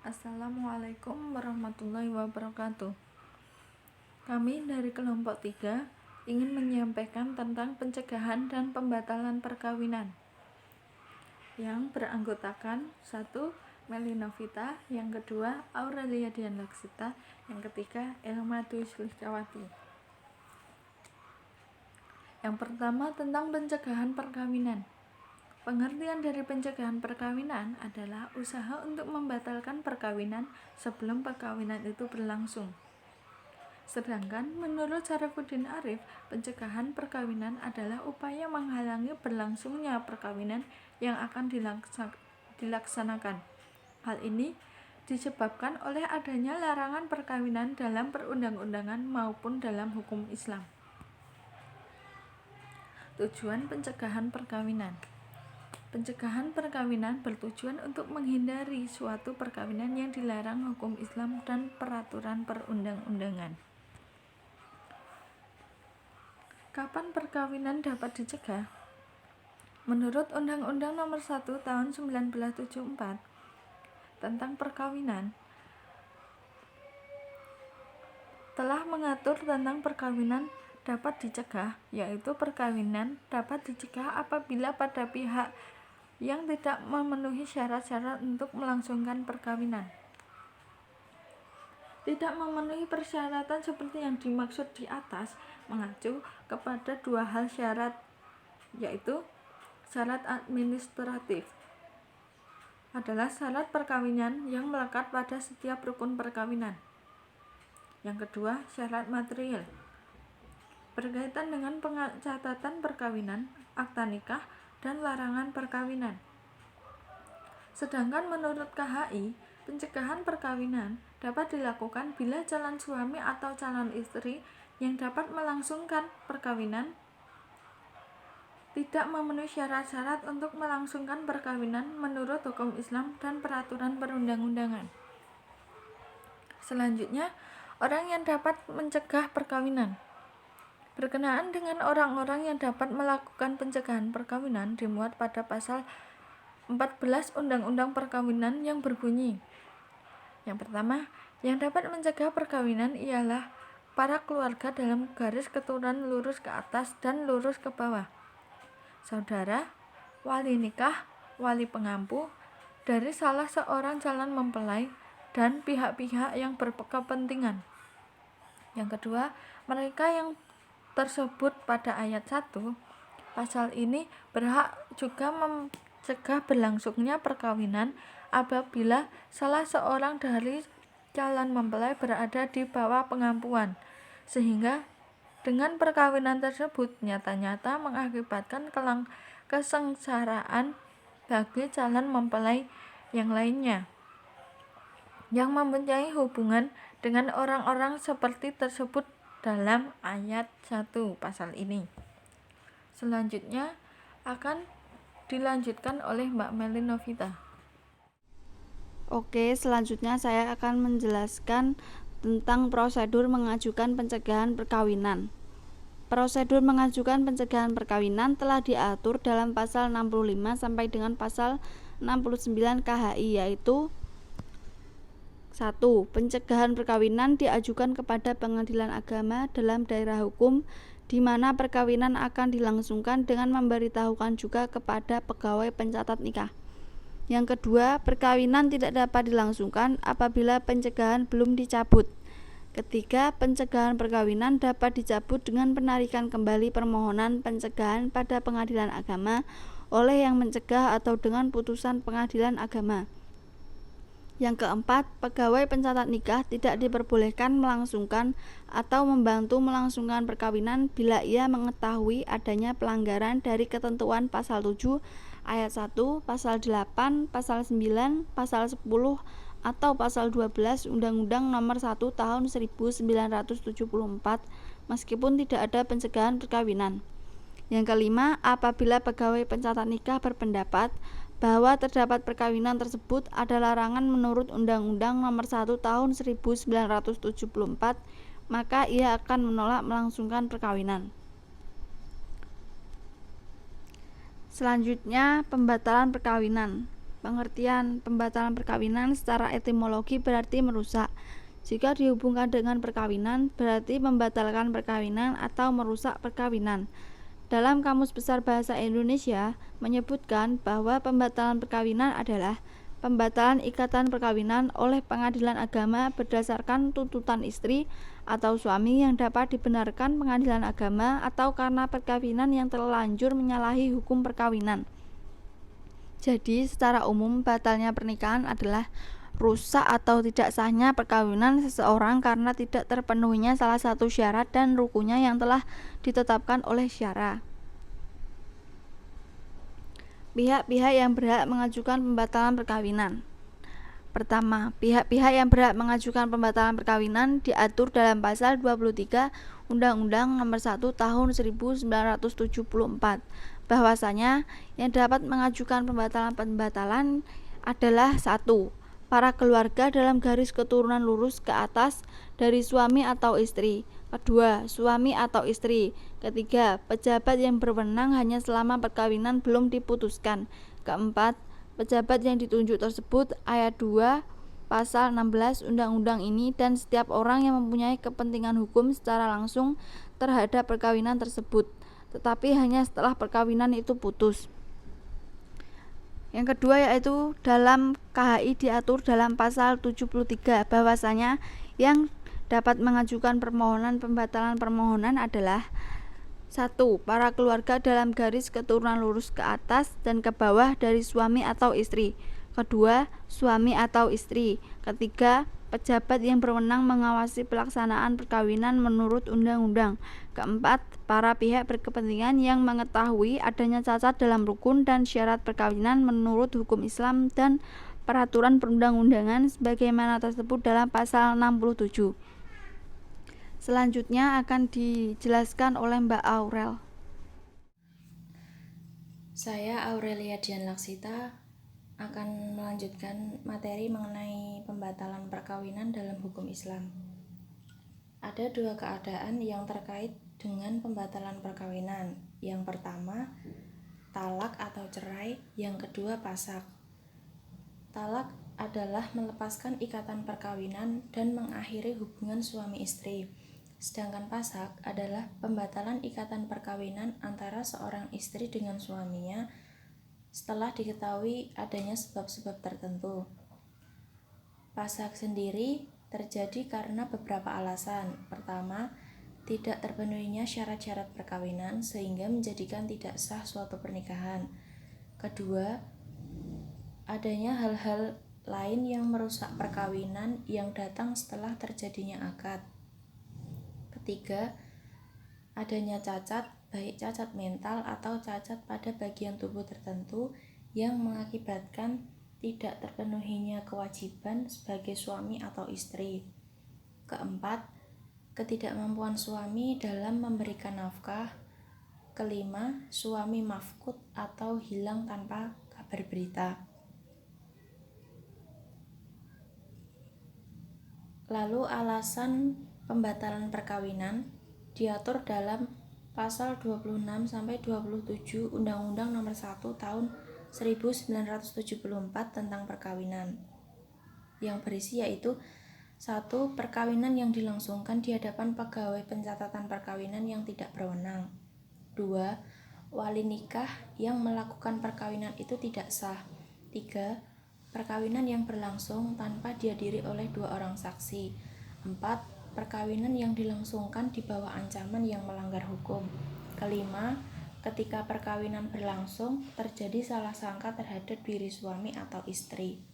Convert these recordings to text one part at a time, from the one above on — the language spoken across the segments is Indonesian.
Assalamualaikum warahmatullahi wabarakatuh. Kami dari kelompok 3 ingin menyampaikan tentang pencegahan dan pembatalan perkawinan yang beranggotakan 1. Melly Novita, yang kedua Aurelia Dian Laksita, yang ketiga Elma Dwi Sulistiawati. Yang pertama tentang pencegahan perkawinan. Pengertian dari pencegahan perkawinan adalah usaha untuk membatalkan perkawinan sebelum perkawinan itu berlangsung. Sedangkan menurut Syarifuddin Arif, pencegahan perkawinan adalah upaya menghalangi berlangsungnya perkawinan yang akan dilaksanakan. Hal ini disebabkan oleh adanya larangan perkawinan dalam perundang-undangan maupun dalam hukum Islam. Tujuan pencegahan perkawinan. Pencegahan perkawinan bertujuan untuk menghindari suatu perkawinan yang dilarang hukum Islam dan peraturan perundang-undangan. Kapan perkawinan dapat dicegah? Menurut Undang-Undang Nomor 1 Tahun 1974 tentang perkawinan, telah mengatur tentang perkawinan dapat dicegah, yaitu perkawinan dapat dicegah apabila pada pihak yang tidak memenuhi syarat-syarat untuk melangsungkan perkawinan tidak memenuhi persyaratan seperti yang dimaksud di atas, mengacu kepada 2 hal syarat, yaitu syarat administratif adalah syarat perkawinan yang melekat pada setiap rukun perkawinan. Yang kedua, syarat material berkaitan dengan pencatatan perkawinan, akta nikah, dan larangan perkawinan. Sedangkan menurut KHI, pencegahan perkawinan dapat dilakukan bila calon suami atau calon istri yang dapat melangsungkan perkawinan tidak memenuhi syarat-syarat untuk melangsungkan perkawinan menurut hukum Islam dan peraturan perundang-undangan. Selanjutnya, orang yang dapat mencegah perkawinan. Berkenaan dengan orang-orang yang dapat melakukan pencegahan perkawinan dimuat pada pasal 14 Undang-Undang Perkawinan yang berbunyi, yang pertama, yang dapat mencegah perkawinan ialah para keluarga dalam garis keturunan lurus ke atas dan lurus ke bawah, saudara, wali nikah, wali pengampu, dari salah seorang calon mempelai, dan pihak-pihak yang berkepentingan. Yang kedua, mereka yang tersebut pada ayat 1 pasal ini berhak juga mencegah berlangsungnya perkawinan apabila salah seorang dari calon mempelai berada di bawah pengampuan, sehingga dengan perkawinan tersebut nyata-nyata mengakibatkan kesengsaraan bagi calon mempelai yang lainnya yang mempunyai hubungan dengan orang-orang seperti tersebut dalam ayat 1 pasal ini. Selanjutnya akan dilanjutkan oleh Mbak Melly Novita. Oke, selanjutnya saya akan menjelaskan tentang prosedur mengajukan pencegahan perkawinan. Prosedur mengajukan pencegahan perkawinan telah diatur dalam pasal 65 sampai dengan pasal 69 KHI, yaitu 1. Pencegahan perkawinan diajukan kepada pengadilan agama dalam daerah hukum di mana perkawinan akan dilangsungkan dengan memberitahukan juga kepada pegawai pencatat nikah. Yang kedua, perkawinan tidak dapat dilangsungkan apabila pencegahan belum dicabut. Ketiga, pencegahan perkawinan dapat dicabut dengan penarikan kembali permohonan pencegahan pada pengadilan agama oleh yang mencegah atau dengan putusan pengadilan agama. Yang keempat, pegawai pencatat nikah tidak diperbolehkan melangsungkan atau membantu melangsungkan perkawinan bila ia mengetahui adanya pelanggaran dari ketentuan pasal 7 ayat 1, pasal 8, pasal 9, pasal 10, atau pasal 12 Undang-Undang Nomor 1 Tahun 1974 meskipun tidak ada pencegahan perkawinan. Yang kelima, apabila pegawai pencatat nikah berpendapat bahwa terdapat perkawinan tersebut ada larangan menurut Undang-Undang Nomor 1 Tahun 1974, maka ia akan menolak melangsungkan perkawinan. Selanjutnya, pembatalan perkawinan. Pengertian pembatalan perkawinan secara etimologi berarti merusak. Jika dihubungkan dengan perkawinan, berarti membatalkan perkawinan atau merusak perkawinan. Dalam Kamus Besar Bahasa Indonesia menyebutkan bahwa pembatalan perkawinan adalah pembatalan ikatan perkawinan oleh pengadilan agama berdasarkan tuntutan istri atau suami yang dapat dibenarkan pengadilan agama atau karena perkawinan yang terlanjur menyalahi hukum perkawinan. Jadi, secara umum batalnya pernikahan adalah rusak atau tidak sahnya perkawinan seseorang karena tidak terpenuhinya salah satu syarat dan rukunnya yang telah ditetapkan oleh syara. Pihak-pihak yang berhak mengajukan pembatalan perkawinan. Pertama, pihak-pihak yang berhak mengajukan pembatalan perkawinan diatur dalam pasal 23 Undang-Undang Nomor 1 Tahun 1974. Bahwasanya yang dapat mengajukan pembatalan adalah 1. Para keluarga dalam garis keturunan lurus ke atas dari suami atau istri. 2. Suami atau istri. 3. Pejabat yang berwenang hanya selama perkawinan belum diputuskan. 4. Pejabat yang ditunjuk tersebut ayat 2 pasal 16 undang-undang ini dan setiap orang yang mempunyai kepentingan hukum secara langsung terhadap perkawinan tersebut, tetapi hanya setelah perkawinan itu putus. Yang kedua yaitu dalam KHI diatur dalam pasal 73 bahwasanya yang dapat mengajukan permohonan pembatalan permohonan adalah 1. Para keluarga dalam garis keturunan lurus ke atas dan ke bawah dari suami atau istri. 2. Suami atau istri. 3. Pejabat yang berwenang mengawasi pelaksanaan perkawinan menurut undang-undang. 4. Para pihak berkepentingan yang mengetahui adanya cacat dalam rukun dan syarat perkawinan menurut hukum Islam dan peraturan perundang-undangan sebagaimana tersebut dalam pasal 67. Selanjutnya akan dijelaskan oleh Mbak Aurel. Saya Aurelia Dian Laksita akan melanjutkan materi mengenai pembatalan perkawinan dalam hukum Islam. Ada dua keadaan yang terkait dengan pembatalan perkawinan. Yang pertama, talak atau cerai. Yang kedua, pasak. Talak adalah melepaskan ikatan perkawinan dan mengakhiri hubungan suami istri. Sedangkan pasak adalah pembatalan ikatan perkawinan antara seorang istri dengan suaminya setelah diketahui adanya sebab-sebab tertentu. Pasak sendiri terjadi karena beberapa alasan. Pertama, tidak terpenuhinya syarat-syarat perkawinan sehingga menjadikan tidak sah suatu pernikahan. Kedua, adanya hal-hal lain yang merusak perkawinan yang datang setelah terjadinya akad. Ketiga, adanya cacat, baik cacat mental atau cacat pada bagian tubuh tertentu yang mengakibatkan tidak terpenuhinya kewajiban sebagai suami atau istri. Keempat, ketidakmampuan suami dalam memberikan nafkah. Kelima, suami mafqud atau hilang tanpa kabar berita. Lalu alasan pembatalan perkawinan diatur dalam pasal 26 sampai 27 Undang-Undang Nomor 1 Tahun 1974 tentang perkawinan. Yang berisi yaitu 1. Perkawinan yang dilangsungkan di hadapan pegawai pencatatan perkawinan yang tidak berwenang. 2. Wali nikah yang melakukan perkawinan itu tidak sah. 3. Perkawinan yang berlangsung tanpa dihadiri oleh 2 orang saksi. 4. Perkawinan yang dilangsungkan di bawah ancaman yang melanggar hukum. Kelima, ketika perkawinan berlangsung terjadi salah sangka terhadap diri suami atau istri.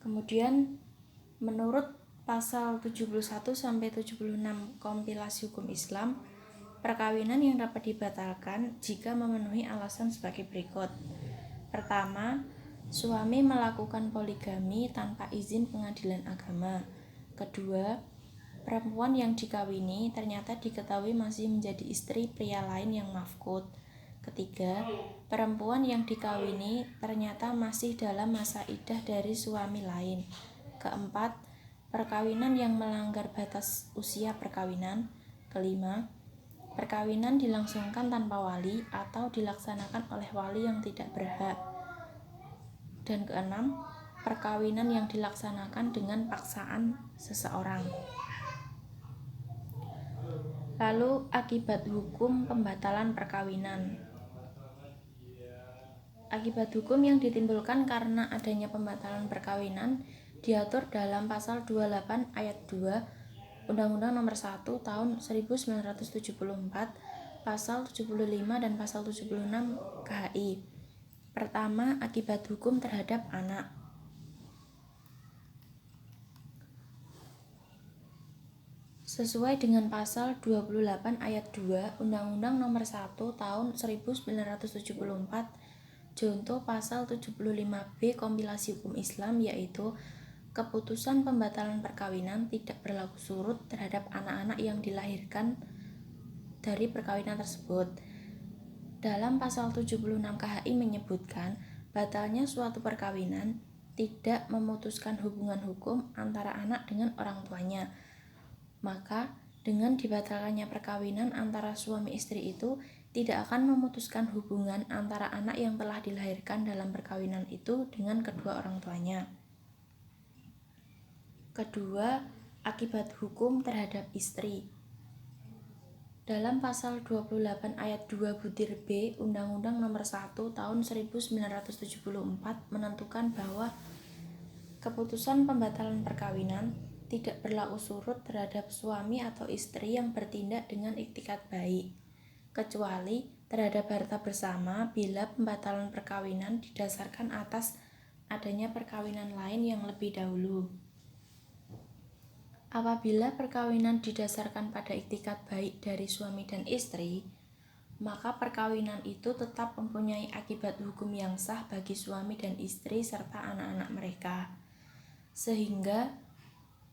Kemudian menurut pasal 71 sampai 76 kompilasi hukum Islam, perkawinan yang dapat dibatalkan jika memenuhi alasan sebagai berikut. Pertama, suami melakukan poligami tanpa izin pengadilan agama. Kedua, perempuan yang dikawini ternyata diketahui masih menjadi istri pria lain yang mafqud. Ketiga, perempuan yang dikawini ternyata masih dalam masa iddah dari suami lain. Keempat, perkawinan yang melanggar batas usia perkawinan. Kelima, perkawinan dilangsungkan tanpa wali atau dilaksanakan oleh wali yang tidak berhak. Dan keenam, perkawinan yang dilaksanakan dengan paksaan seseorang. Lalu akibat hukum pembatalan perkawinan. Akibat hukum yang ditimbulkan karena adanya pembatalan perkawinan diatur dalam pasal 28 ayat 2 Undang-Undang Nomor 1 Tahun 1974, pasal 75 dan pasal 76 KHI. Pertama, akibat hukum terhadap anak. Sesuai dengan pasal 28 ayat 2 Undang-Undang Nomor 1 Tahun 1974, contoh pasal 75B Kompilasi Hukum Islam, yaitu keputusan pembatalan perkawinan tidak berlaku surut terhadap anak-anak yang dilahirkan dari perkawinan tersebut. Dalam pasal 76 KHI menyebutkan, batalnya suatu perkawinan tidak memutuskan hubungan hukum antara anak dengan orang tuanya. Maka, dengan dibatalkannya perkawinan antara suami istri itu tidak akan memutuskan hubungan antara anak yang telah dilahirkan dalam perkawinan itu dengan kedua orang tuanya. Kedua, akibat hukum terhadap istri. Dalam pasal 28 ayat 2 butir B Undang-Undang Nomor 1 Tahun 1974 menentukan bahwa keputusan pembatalan perkawinan tidak berlaku surut terhadap suami atau istri yang bertindak dengan iktikat baik, kecuali terhadap harta bersama bila pembatalan perkawinan didasarkan atas adanya perkawinan lain yang lebih dahulu. Apabila perkawinan didasarkan pada iktikat baik dari suami dan istri, maka perkawinan itu tetap mempunyai akibat hukum yang sah bagi suami dan istri serta anak-anak mereka. Sehingga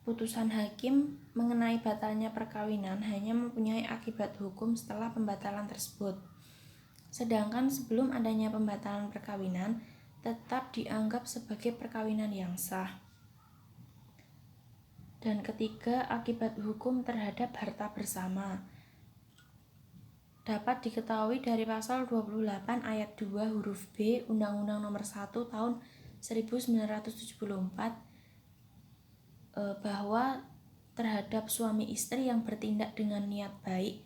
putusan hakim mengenai batalnya perkawinan hanya mempunyai akibat hukum setelah pembatalan tersebut. Sedangkan sebelum adanya pembatalan perkawinan tetap dianggap sebagai perkawinan yang sah. Dan ketiga, akibat hukum terhadap harta bersama. Dapat diketahui dari pasal 28 ayat 2 huruf B Undang-Undang Nomor 1 Tahun 1974 bahwa terhadap suami istri yang bertindak dengan niat baik,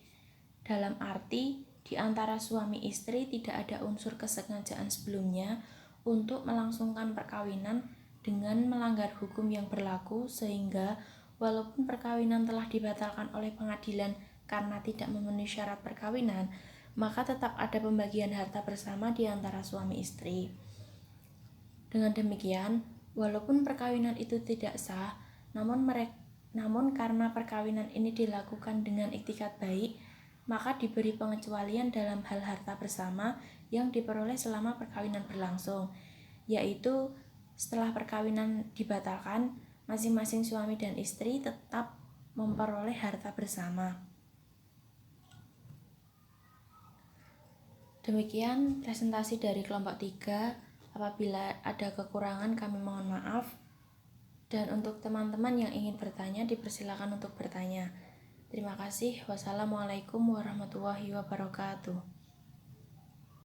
dalam arti di antara suami istri tidak ada unsur kesengajaan sebelumnya untuk melangsungkan perkawinan dengan melanggar hukum yang berlaku, sehingga walaupun perkawinan telah dibatalkan oleh pengadilan karena tidak memenuhi syarat perkawinan, maka tetap ada pembagian harta bersama di antara suami istri. Dengan demikian, walaupun perkawinan itu tidak sah, namun karena perkawinan ini dilakukan dengan iktikat baik, maka diberi pengecualian dalam hal harta bersama yang diperoleh selama perkawinan berlangsung, yaitu setelah perkawinan dibatalkan, masing-masing suami dan istri tetap memperoleh harta bersama. Demikian presentasi dari kelompok 3. Apabila ada kekurangan kami mohon maaf. Dan untuk teman-teman yang ingin bertanya dipersilakan untuk bertanya. Terima kasih. Wassalamualaikum warahmatullahi wabarakatuh.